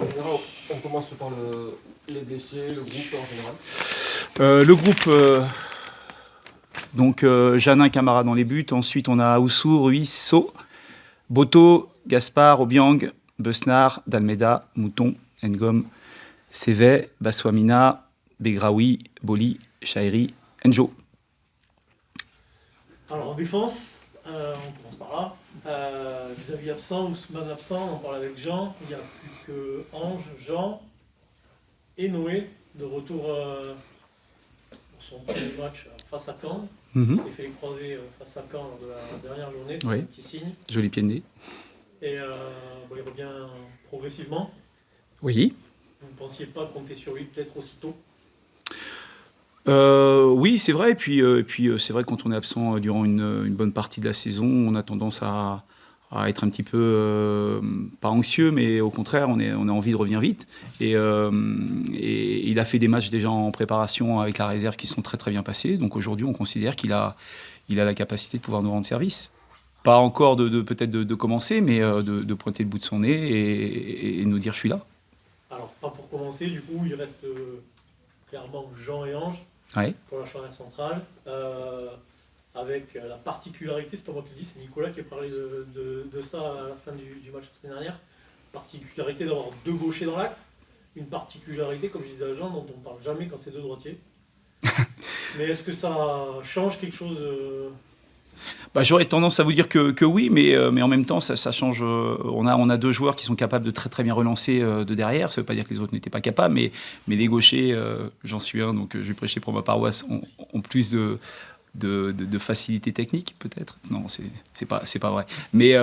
En général, on commence par les blessés, le groupe en général. Le groupe, donc Janin, Camara dans les buts. Ensuite, on a Oussou, Ruiz, So, Boto, Gaspard, Obiang, Besnard, Dalmeda, Mouton, Ngom, Sévet, Baswamina, Begraoui, Boli, Chairi, Enjo. Alors en défense, on commence par là. Xavier absent, Ousmane absent, on en parle avec Jean. Il n'y a plus que Ange, Jean et Noé de retour pour son premier match face à Caen. Il s'était fait les croiser face à Caen lors de la dernière journée, c'est un petit signe. Joli pied de nez. Et il revient progressivement. Oui. Vous ne pensiez pas compter sur lui peut-être aussitôt? Oui, c'est vrai. Et puis c'est vrai que quand on est absent durant une bonne partie de la saison, on a tendance à être un petit peu, pas anxieux, mais au contraire, on a envie de revenir vite. Et il a fait des matchs déjà en préparation avec la réserve qui sont très très bien passés. Donc aujourd'hui, on considère qu'il a la capacité de pouvoir nous rendre service. Pas encore peut-être de commencer, mais de pointer le bout de son nez et nous dire je suis là. Alors, pas pour commencer, du coup, il reste clairement Jean et Ange Ouais. pour la charnière centrale. Avec la particularité, c'est pas moi qui le dis, c'est Nicolas qui a parlé de ça à la fin du match la semaine dernière. Particularité d'avoir deux gauchers dans l'axe. Une particularité, comme je disais à Jean, dont on ne parle jamais quand c'est deux droitiers. Mais est-ce que ça change quelque chose J'aurais tendance à vous dire que oui, mais en même temps, ça change. On a deux joueurs qui sont capables de très très bien relancer de derrière. Ça ne veut pas dire que les autres n'étaient pas capables, mais les gauchers, j'en suis un, donc je vais prêcher pour ma paroisse, ont plus de facilité technique, peut-être. Non, c'est pas vrai. Mais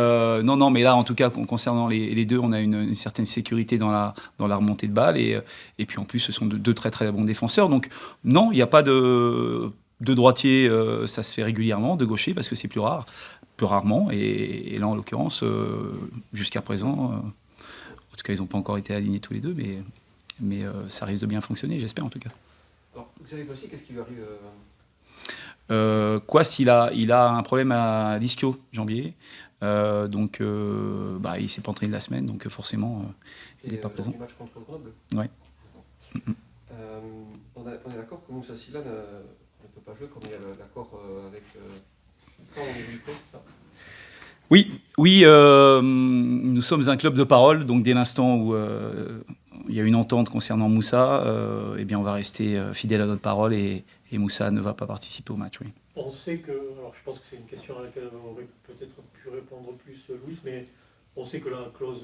non, mais là, en tout cas, concernant les deux, on a une certaine sécurité dans la remontée de balle, et puis en plus, ce sont deux très très bons défenseurs. Donc non, il n'y a pas de droitier, ça se fait régulièrement, de gaucher, parce que c'est plus rarement. Et là, en l'occurrence, jusqu'à présent, en tout cas, ils n'ont pas encore été alignés tous les deux, mais ça risque de bien fonctionner, j'espère en tout cas. Alors, Xavier Bossy, qu'est-ce qui lui arrive Il a un problème à l'ischio jambier, donc il ne s'est pas entraîné la semaine, donc forcément, il n'est pas présent. Du match contre Grenoble. Ouais. On est d'accord que Moussa Sylla ne peut pas jouer comme il y a l'accord avec quand on est livré, c'est ça? Oui, nous sommes un club de parole, donc dès l'instant où il y a une entente concernant Moussa, eh bien on va rester fidèle à notre parole et Moussa ne va pas participer au match. Oui. On sait que, alors je pense que c'est une question à laquelle aurait peut-être pu répondre plus Louis, mais on sait que la clause,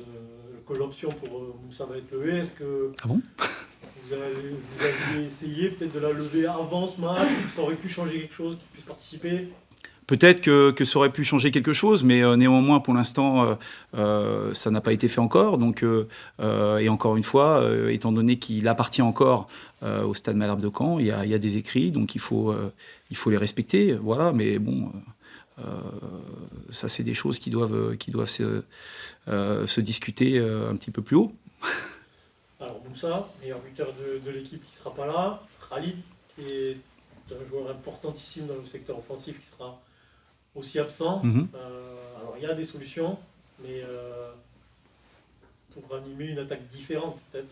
que l'option pour Moussa va être levée. Est-ce que Ah bon vous aviez essayé peut-être de la lever avant ce match? Ça aurait pu changer quelque chose, qu'il puisse participer? Peut-être que ça aurait pu changer quelque chose, mais néanmoins, pour l'instant, ça n'a pas été fait encore. Donc, et encore une fois, étant donné qu'il appartient encore au Stade Malherbe de Caen, il y a des écrits, donc il faut les respecter. Voilà, mais bon, ça, c'est des choses qui doivent se discuter un petit peu plus haut. Alors Moussa, meilleur buteur de l'équipe qui ne sera pas là. Khalid, qui est un joueur importantissime dans le secteur offensif, qui sera aussi absent. Alors il y a des solutions, mais pour animer une attaque différente peut-être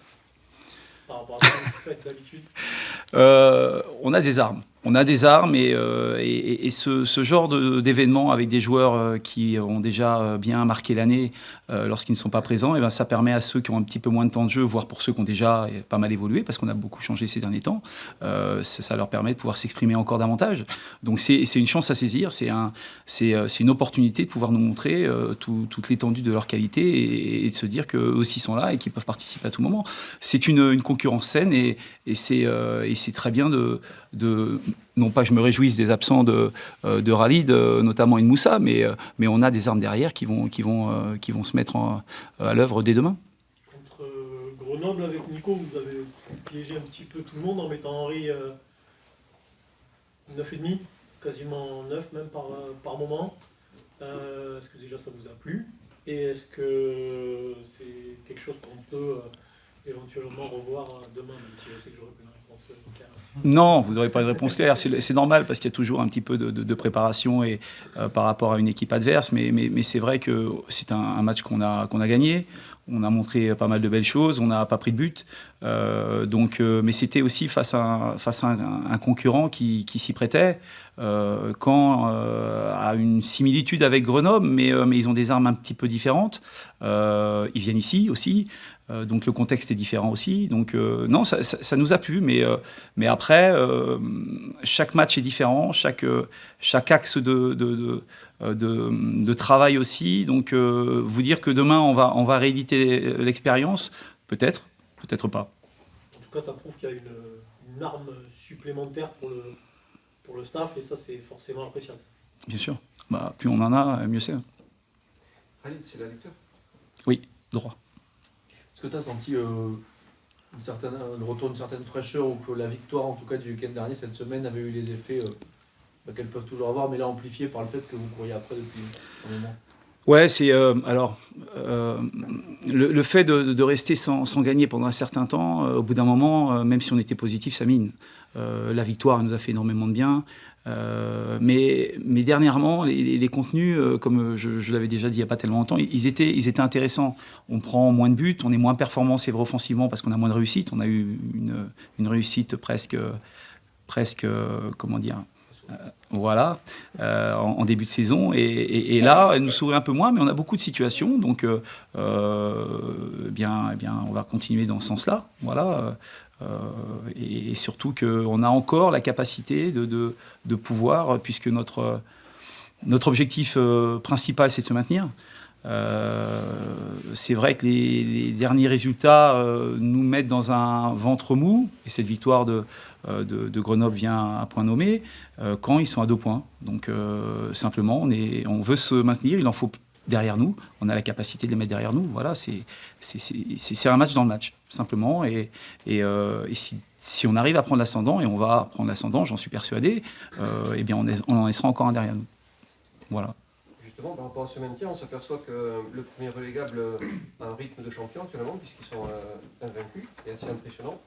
par rapport à ce que vous faites d'habitude. On a des armes. Et ce genre d'événement avec des joueurs qui ont déjà bien marqué l'année lorsqu'ils ne sont pas présents, et ben ça permet à ceux qui ont un petit peu moins de temps de jeu, voire pour ceux qui ont déjà pas mal évolué, parce qu'on a beaucoup changé ces derniers temps, ça leur permet de pouvoir s'exprimer encore davantage. Donc c'est une chance à saisir, c'est une opportunité de pouvoir nous montrer toute l'étendue de leur qualité et de se dire qu'eux aussi sont là et qu'ils peuvent participer à tout moment. C'est une concurrence saine et c'est très bien non pas que je me réjouisse des absents de Khalid, notamment une Moussa, mais on a des armes derrière qui vont se mettre à l'œuvre dès demain. Contre Grenoble, avec Nico, vous avez piégé un petit peu tout le monde en mettant Henri 9,5, quasiment 9 même par moment. Est-ce que déjà ça vous a plu? Et est-ce que c'est quelque chose qu'on peut éventuellement revoir demain, même si je sais que j'aurais pas une réponse claire? Non, vous n'aurez pas une réponse claire. C'est normal parce qu'il y a toujours un petit peu de préparation et, par rapport à une équipe adverse. Mais c'est vrai que c'est un match qu'on a gagné. On a montré pas mal de belles choses, on n'a pas pris de but. Mais c'était aussi face à un concurrent qui s'y prêtait. Caen a une similitude avec Grenoble, mais ils ont des armes un petit peu différentes. Ils viennent ici aussi. Donc le contexte est différent aussi. Donc non, ça nous a plu, mais après, chaque match est différent, chaque axe de travail aussi. Donc vous dire que demain on va rééditer l'expérience, peut-être pas. En tout cas, ça prouve qu'il y a une arme supplémentaire pour le staff, et ça, c'est forcément appréciable. Bien sûr. Plus on en a, mieux c'est. Khalid, c'est la lecture. Oui, droit. Est-ce que tu as senti le retour d'une certaine fraîcheur, ou que la victoire, en tout cas du week-end dernier, cette semaine, avait eu les effets qu'elles peuvent toujours avoir, mais là amplifiés par le fait que vous couriez après depuis un moment? Ouais, c'est le fait de rester sans gagner pendant un certain temps, au bout d'un moment, même si on était positif, ça mine. La victoire nous a fait énormément de bien. Mais dernièrement, les contenus, comme je l'avais déjà dit il n'y a pas tellement longtemps, ils étaient intéressants. On prend moins de buts, on est moins performant, c'est vrai, offensivement, parce qu'on a moins de réussite. On a eu une réussite presque comment dire, voilà, en début de saison. Et là, elle nous sourit un peu moins, mais on a beaucoup de situations. Donc, eh bien, on va continuer dans ce sens-là. Voilà. Et surtout qu'on a encore la capacité de pouvoir, puisque notre objectif principal, c'est de se maintenir. C'est vrai que les derniers résultats nous mettent dans un ventre mou, et cette victoire de Grenoble vient à point nommé, quand ils sont à 2 points. Donc simplement, on veut se maintenir, il en faut derrière nous, on a la capacité de les mettre derrière nous. Voilà, c'est un match dans le match, simplement. Et si on arrive à prendre l'ascendant, et on va prendre l'ascendant, j'en suis persuadé, eh bien on en laissera encore un derrière nous. Voilà. Justement, par rapport à ce maintien, on s'aperçoit que le premier relégable a un rythme de champion actuellement, puisqu'ils sont invaincus, et assez impressionnant.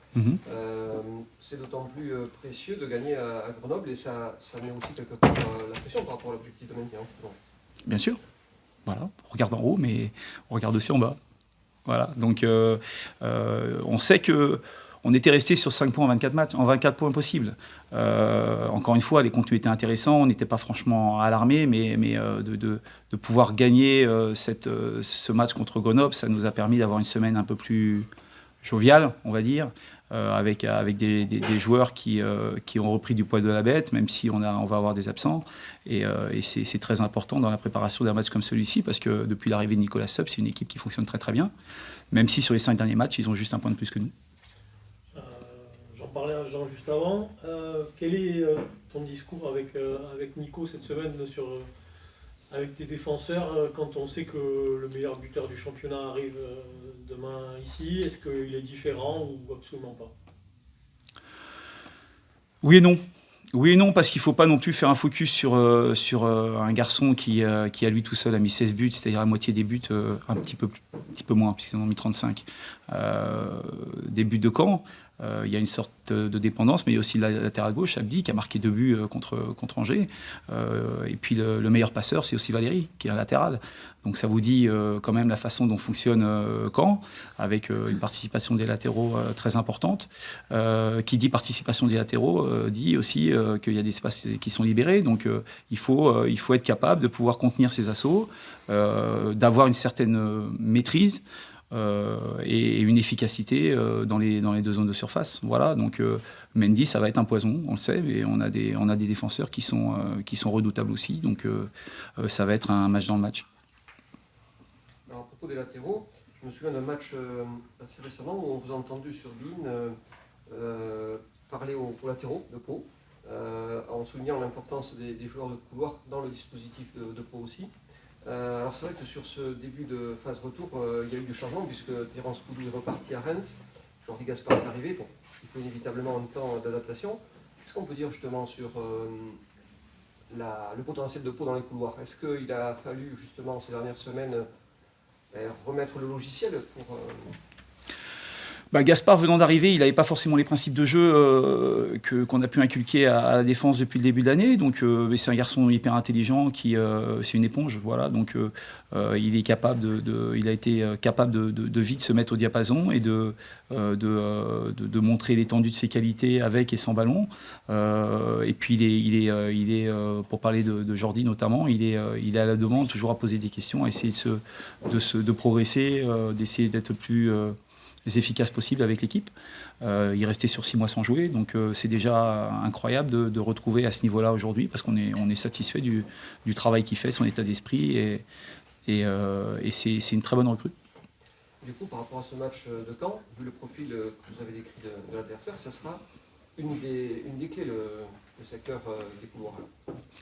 C'est d'autant plus précieux de gagner à Grenoble, et ça met aussi quelque part la pression par rapport à l'objectif de maintien. Bon. Bien sûr. Voilà, on regarde en haut, mais on regarde aussi en bas. Voilà, donc on sait qu'on était resté sur 5 points en 24 matchs, en 24 points possibles. Encore une fois, les contenus étaient intéressants, on n'était pas franchement alarmés, mais de pouvoir gagner ce match contre Grenoble, ça nous a permis d'avoir une semaine un peu plus joviale, on va dire, avec des joueurs qui ont repris du poil de la bête, même si on va avoir des absents. Et c'est très important dans la préparation d'un match comme celui-ci, parce que depuis l'arrivée de Nicolas Seub, c'est une équipe qui fonctionne très très bien, même si sur les 5 derniers matchs, ils ont juste un point de plus que nous. J'en parlais à Jean juste avant. Quel est ton discours avec Nico cette semaine avec tes défenseurs, quand on sait que le meilleur buteur du championnat arrive demain ici? Est-ce qu'il est différent ou absolument pas? Oui et non. Oui et non, parce qu'il ne faut pas non plus faire un focus sur un garçon qui à lui tout seul a mis 16 buts, c'est-à-dire la moitié des buts, un petit peu moins, puisqu'ils en ont mis 35. Des buts de Caen. Il y a une sorte de dépendance, mais il y a aussi la latéral gauche, Abdi, qui a marqué 2 buts contre Angers. Et puis le meilleur passeur, c'est aussi Valérie, qui est un latéral. Donc ça vous dit quand même la façon dont fonctionne Caen, avec une participation des latéraux très importante. Qui dit participation des latéraux, dit aussi qu'il y a des espaces qui sont libérés. Donc il faut être capable de pouvoir contenir ces assauts, d'avoir une certaine maîtrise, et une efficacité dans les 2 zones de surface. Voilà, donc Mendy, ça va être un poison, on le sait, mais on a des défenseurs qui sont redoutables aussi, donc ça va être un match dans le match. Alors, à propos des latéraux, je me souviens d'un match assez récemment où on vous a entendu sur BeIN parler aux latéraux de Pau, en soulignant l'importance des joueurs de couloir dans le dispositif de Pau aussi. Alors c'est vrai que sur ce début de phase retour, il y a eu du changement, puisque Terence Koudou est reparti à Reims, Jordi Gaspard est arrivé. Bon, il faut inévitablement un temps d'adaptation. Qu'est-ce qu'on peut dire justement sur le potentiel de Pau dans les couloirs? Est-ce qu'il a fallu justement ces dernières semaines remettre le logiciel pour... Gaspard, venant d'arriver, il n'avait pas forcément les principes de jeu qu'on a pu inculquer à la défense depuis le début de l'année. Donc, mais c'est un garçon hyper intelligent c'est une éponge, voilà. Donc, il est capable il a été capable de vite se mettre au diapason et de montrer l'étendue de ses qualités avec et sans ballon. Et puis, il est pour parler de Jordi notamment, il est à la demande, toujours à poser des questions, à essayer de progresser, d'essayer d'être le plus efficace possible avec l'équipe. Il restait sur 6 mois sans jouer, donc c'est déjà incroyable de retrouver à ce niveau-là aujourd'hui, parce qu'on est satisfait du travail qu'il fait, son état d'esprit, et c'est une très bonne recrue. Du coup, par rapport à ce match de Caen, vu le profil que vous avez décrit de l'adversaire, ça sera une des clés, le secteur des couloirs.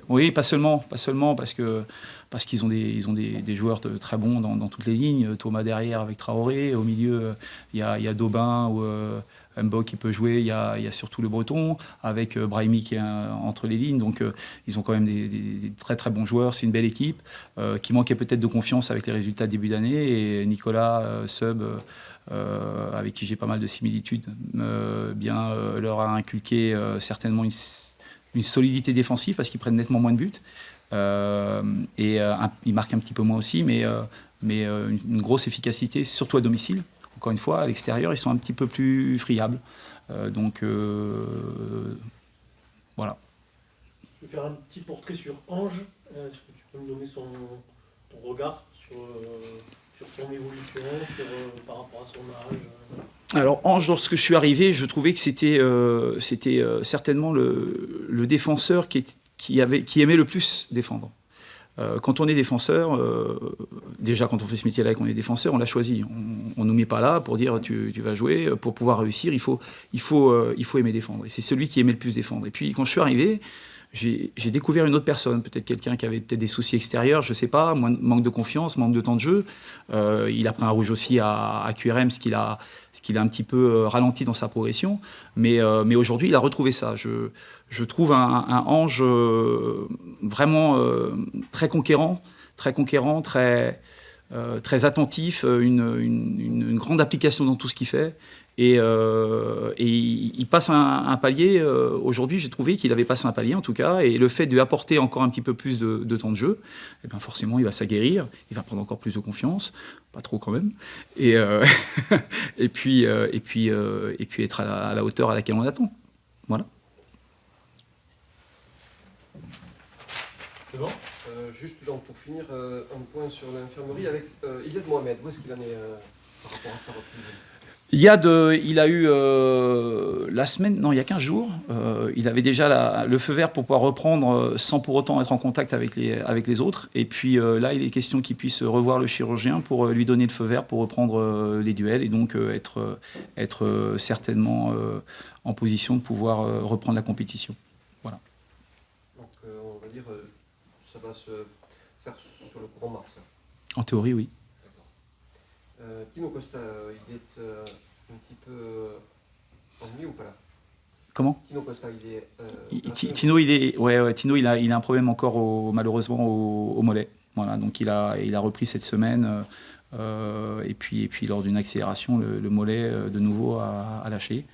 Oui, pas seulement, parce qu'ils ont des joueurs très bons dans toutes les lignes. Thomas derrière avec Traoré, au milieu il y a Daubin ou Mbok qui peut jouer, il y a surtout le Breton avec Brahimi qui est entre les lignes. Donc ils ont quand même des très très bons joueurs. C'est une belle équipe qui manquait peut-être de confiance avec les résultats de début d'année, et Nicolas Sub, avec qui j'ai pas mal de similitudes, leur a inculqué certainement une solidité défensive, parce qu'ils prennent nettement moins de buts. Ils marquent un petit peu moins aussi, mais une grosse efficacité, surtout à domicile. Encore une fois, à l'extérieur, ils sont un petit peu plus friables. Voilà. Je vais faire un petit portrait sur Ange. Est-ce que tu peux me donner ton regard sur son évolution, par rapport à son âge Alors Ange, lorsque je suis arrivé, je trouvais que c'était certainement le défenseur qui aimait le plus défendre. Quand on est défenseur, déjà quand on fait ce métier-là et qu'on est défenseur, on l'a choisi. On ne nous met pas là pour dire tu vas jouer. Pour pouvoir réussir, il faut aimer défendre. Et c'est celui qui aimait le plus défendre. Et puis quand je suis arrivé, j'ai découvert une autre personne, peut-être quelqu'un qui avait peut-être des soucis extérieurs, je ne sais pas, manque de confiance, manque de temps de jeu. Il a pris un rouge aussi à QRM, ce qui l'a un petit peu ralenti dans sa progression. Mais aujourd'hui, il a retrouvé ça. Je trouve un Ange vraiment très conquérant, très attentif, une grande application dans tout ce qu'il fait. Et il passe un palier. Aujourd'hui, j'ai trouvé qu'il avait passé un palier, en tout cas. Et le fait de lui apporter encore un petit peu plus de temps de jeu, eh bien forcément, il va s'aguerrir. Il va prendre encore plus de confiance. Pas trop quand même. Et puis être à la hauteur à laquelle on attend. Voilà. C'est bon. Juste donc, pour finir, un point sur l'infirmerie avec Iliad Mohamed. Où est-ce qu'il en est par rapport à sa reprise ? Il a eu la semaine, non, il y a 15 jours, il avait déjà le feu vert pour pouvoir reprendre sans pour autant être en contact avec les autres. Et puis là, il est question qu'il puisse revoir le chirurgien pour lui donner le feu vert pour reprendre les duels et donc être certainement en position de pouvoir reprendre la compétition. Voilà. Donc on va dire ça va se faire sur le courant mars. En théorie, oui. Tino Costa, il est un petit peu ennuyé ou pas là ? Comment ? Tino Costa, il est... Tino, Tino, il a un problème encore malheureusement au mollet. Voilà, donc il a repris cette semaine et puis lors d'une accélération, le mollet de nouveau a lâché.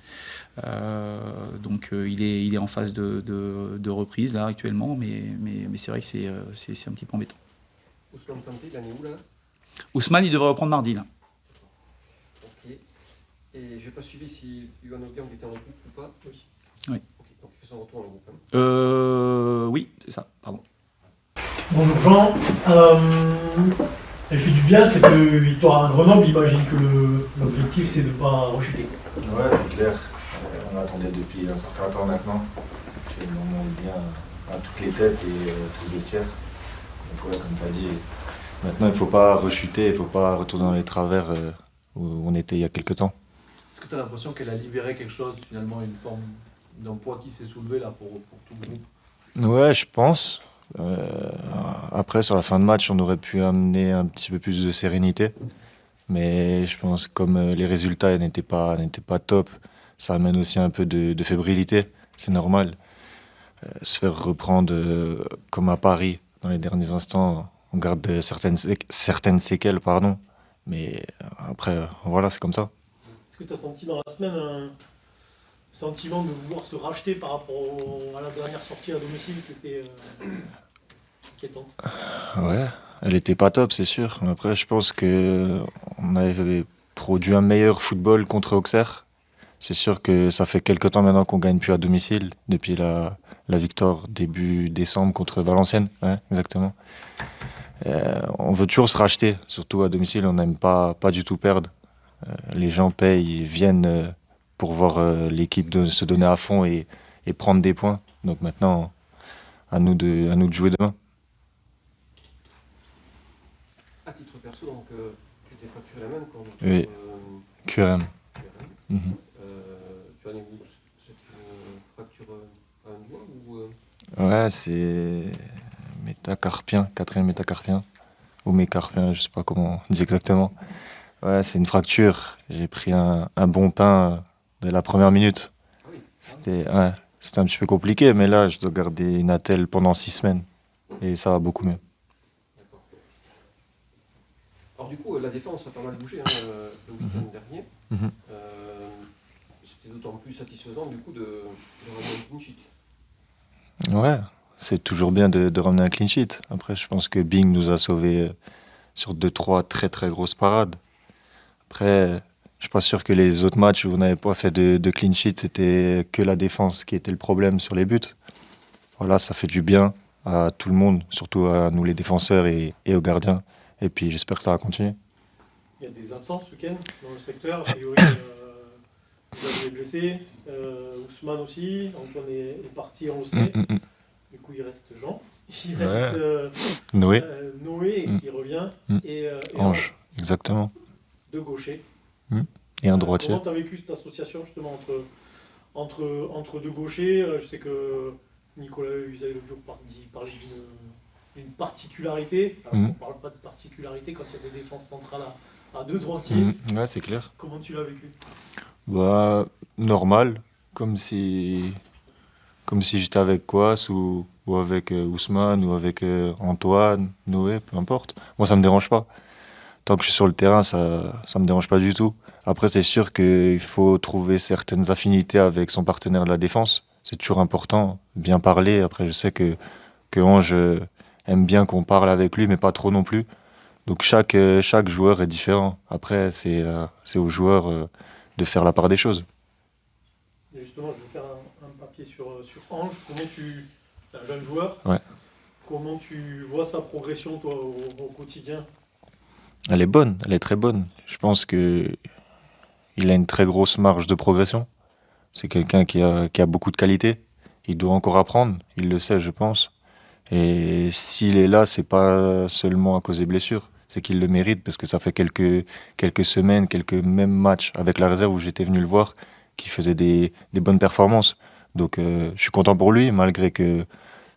Donc il est en phase de reprise là actuellement, mais c'est vrai que c'est un petit peu embêtant. Ousmane Kanté, il en est où là ? Ousmane, il devrait reprendre mardi là. Ok. Et je n'ai pas suivi si Yohann Osgang était en groupe ou pas. Oui. Oui. Okay. Donc il fait son retour en groupe. Hein. Oui, c'est ça, pardon. Bonjour Jean. Elle fait du bien cette victoire à Grenoble. J'imagine que l'objectif c'est de ne pas rechuter. Ouais, c'est clair. On attendait depuis un certain temps maintenant. C'est le moment où bien à toutes les têtes et tous les vestiaires. Donc ouais, comme tu as dit, maintenant il ne faut pas rechuter, il ne faut pas retourner dans les travers où on était il y a quelques temps. Est-ce que tu as l'impression qu'elle a libéré quelque chose, finalement, une forme d'un poids qui s'est soulevé là pour tout le groupe ? Ouais, je pense. Après, sur la fin de match, on aurait pu amener un petit peu plus de sérénité. Mais je pense que comme les résultats n'étaient pas top, ça amène aussi un peu de fébrilité. C'est normal. Se faire reprendre comme à Paris dans les derniers instants, on garde certaines séquelles, pardon. Mais après, voilà, c'est comme ça. Est-ce que tu as senti dans la semaine un sentiment de vouloir se racheter par rapport à la dernière sortie à domicile qui était inquiétante? Ouais, elle était pas top, c'est sûr. Mais après, je pense que on avait produit un meilleur football contre Auxerre. C'est sûr que ça fait quelques temps maintenant qu'on gagne plus à domicile, depuis la victoire début décembre contre Valenciennes. Ouais, exactement. On veut toujours se racheter, surtout à domicile, on n'aime pas du tout perdre. Les gens payent, ils viennent pour voir l'équipe se donner à fond et prendre des points. Donc maintenant, à nous de jouer demain. À titre perso, donc, tu t'es fracturé la main contre Oui. QRM. QRM. Mhm. Tu en es où? C'est une fracture à un doigt ou Ouais, c'est métacarpien, quatrième métacarpien. Ou mécarpien, je sais pas comment on dit exactement. Ouais, c'est une fracture. J'ai pris un bon pain dès la première minute. Ah oui. C'était un petit peu compliqué, mais là, je dois garder une attelle pendant 6 semaines. Et ça va beaucoup mieux. D'accord. Alors du coup, la défense a pas mal bougé hein, le week-end dernier. Mhm. C'était d'autant plus satisfaisant du coup de ramener un clean sheet. Ouais, c'est toujours bien de ramener un clean sheet. Après, je pense que Bing nous a sauvés sur 2-3 très très grosses parades. Après, je suis pas sûr que les autres matchs où on n'avait pas fait de clean sheet, c'était que la défense qui était le problème sur les buts. Voilà, ça fait du bien à tout le monde, surtout à nous les défenseurs et aux gardiens. Et puis j'espère que ça va continuer. Il y a des absences ce week-end dans le secteur. A priori, vous avez des blessés. Ousmane aussi. Antoine est parti, on le sait. Du coup, il reste Jean. Il reste Noé, Noé qui revient. Et Ange, exactement. deux gauchers. Et un droitier. Comment tu as vécu cette association justement entre deux gauchers? Je sais que Nicolas Usaï l'autre jour parlait d'une particularité. Alors, on ne parle pas de particularité quand il y a des défenses centrales à deux droitiers. Ouais, c'est clair. Comment tu l'as vécu? Bah, normal, comme si j'étais avec Kouas ou avec Ousmane ou avec Antoine, Noé, peu importe. Moi, ça me dérange pas. Tant que je suis sur le terrain, ça me dérange pas du tout. Après, c'est sûr qu'il faut trouver certaines affinités avec son partenaire de la défense. C'est toujours important, bien parler. Après, je sais que Ange aime bien qu'on parle avec lui, mais pas trop non plus. Donc chaque joueur est différent. Après, c'est aux joueurs de faire la part des choses. Et justement, je vais faire un papier sur Ange. C'est un jeune joueur. Ouais. Comment tu vois sa progression, toi, au quotidien? Elle est bonne, elle est très bonne. Je pense que il a une très grosse marge de progression. C'est quelqu'un qui a beaucoup de qualité. Il doit encore apprendre, il le sait, je pense. Et s'il est là, c'est pas seulement à cause des blessures, c'est qu'il le mérite parce que ça fait quelques semaines, quelques mêmes matchs avec la réserve où j'étais venu le voir, qui faisait des bonnes performances. Donc je suis content pour lui, malgré que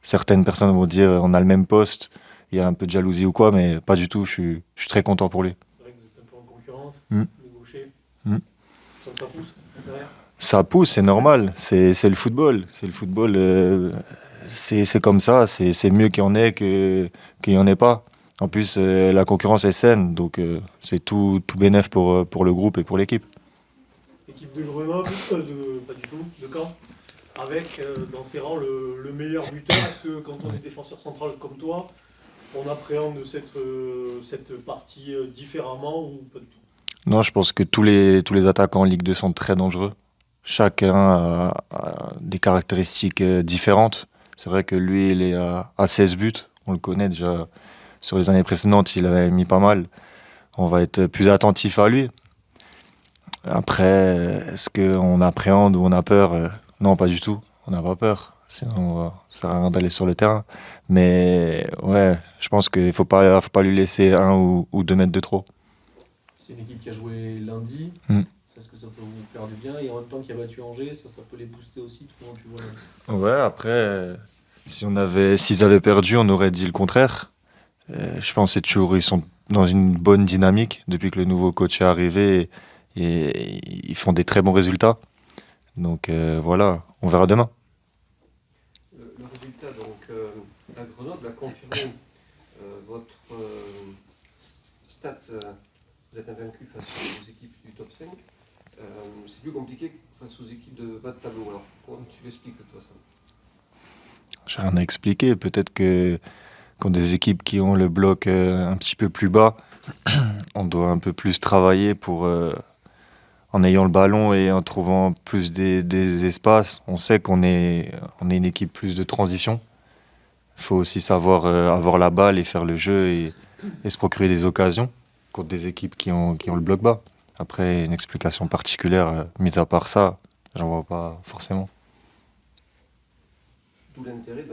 certaines personnes vont dire on a le même poste, il y a un peu de jalousie ou quoi, mais pas du tout, je suis très content pour lui. C'est vrai que vous êtes un peu en concurrence, Mm. les gauchers. Mm. Ça pousse derrière. Ça pousse, c'est normal, c'est le football. C'est le football, c'est comme ça, c'est mieux qu'il y en ait qu'il n'y en ait pas. En plus, la concurrence est saine, donc c'est tout bénef pour le groupe et pour l'équipe. Équipe de Grenoble, pas du tout, de Caen, avec dans ses rangs le meilleur buteur. Est-ce que quand on est défenseur central comme toi, on appréhende cette partie différemment ou pas du tout? Non, je pense que tous les attaquants en Ligue 2 sont très dangereux. Chacun a des caractéristiques différentes. C'est vrai que lui, il est à 16 buts. On le connaît déjà. Sur les années précédentes, il avait mis pas mal. On va être plus attentif à lui. Après, est-ce qu'on appréhende ou on a peur? Non, pas du tout. On n'a pas peur. Sinon, ça sert à rien d'aller sur le terrain. Mais ouais, je pense qu'il faut pas lui laisser 1 ou 2 mètres de trop. C'est une équipe qui a joué lundi. Est-ce que ça peut vous faire du bien? Et en même temps qui a battu Angers, ça peut les booster aussi. Comment tu vois Ouais, après, s'ils avaient perdu, on aurait dit le contraire. Je pense que c'est toujours, ils sont dans une bonne dynamique depuis que le nouveau coach est arrivé et ils font des très bons résultats. Donc voilà, on verra demain. Le résultat, donc, à Grenoble a confirmé votre stat. Vous êtes invaincu face aux équipes du top 5. c'est plus compliqué face aux équipes de bas de tableau. Alors, comment tu l'expliques, toi, ça? J'ai rien à expliquer. Peut-être que contre des équipes qui ont le bloc un petit peu plus bas, on doit un peu plus travailler pour, en ayant le ballon et en trouvant plus des espaces. On sait qu'on est une équipe plus de transition. Il faut aussi savoir avoir la balle et faire le jeu et se procurer des occasions contre des équipes qui ont le bloc bas. Après, une explication particulière, mis à part ça, j'en vois pas forcément. D'où l'intérêt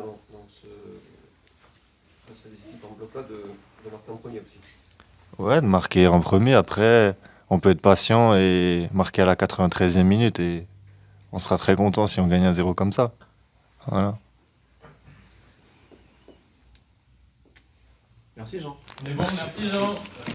face à des équipes en bloc là de marquer en premier aussi. Ouais, de marquer en premier. Après, on peut être patient et marquer à la 93e minute et on sera très content si on gagne 1-0 comme ça. Voilà. Merci Jean. Mais bon, merci Jean.